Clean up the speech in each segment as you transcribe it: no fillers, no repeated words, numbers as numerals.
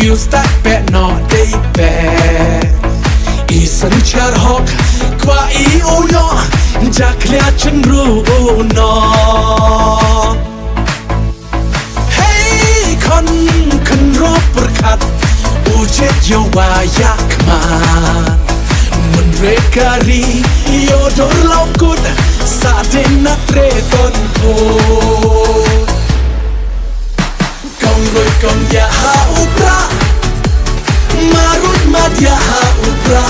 Skill stack bet not day bet Essential hawk กว่าอีโอยอจากเคลียฉันรู้นอคนรบประคัดอูเจ็ดโยวายากมามันเรการีโยโดนเล่ากุดสาเดนนักเรต้นโพกองรวยกองยาหาอุปรามารุดมาดยาหาอุปรา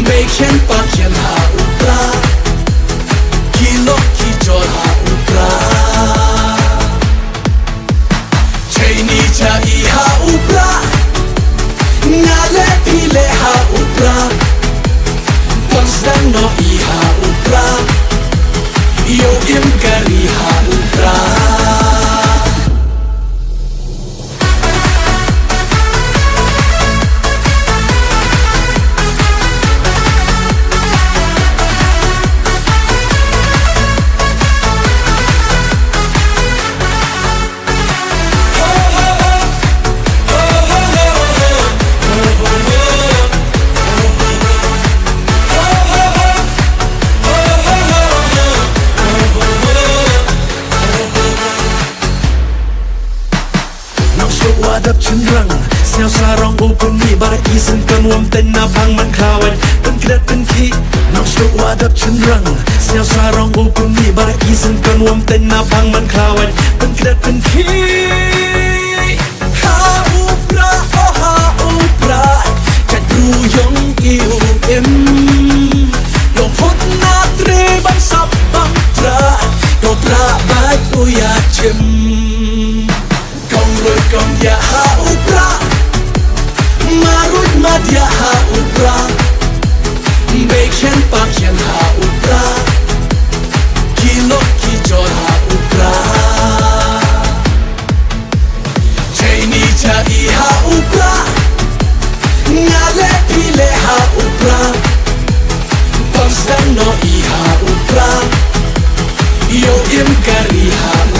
เบคเชนปากยันหาอุปรากิโลกิจอหาอุปราจะอีหาอุปรางาเลพีเลหาอุปราปังสังโนอีหาอุปราโยอิมการีหาอุปราดับฉันรังเสียวซารองโอปุนมีบาร์อีสันกันวมเต้นนาพังมันคลาวันเป็นกระเป็นขี้น้องสุว่าดับฉันรังเสียวซารองโอปุนมีบาร์อีสันกันวมเต้นนาพังมันคลาวันเป็นกระเป็นขี้หาอุปราโอหาอุปราจะดูยงอิวเอ็มลงพุทนาตรีบังสับบังตราโยปราบายอุยาชิมกองรวยกองยาหาอุปรามารุดมาดยาหาอุปราเบคเชนปากยันหาอุปรากิโลกิจอหาอุปราเจนีจะอีหาอุปรางาเลพีเลหาอุปราปังสังโนอีหาอุปราโยอิมการีหา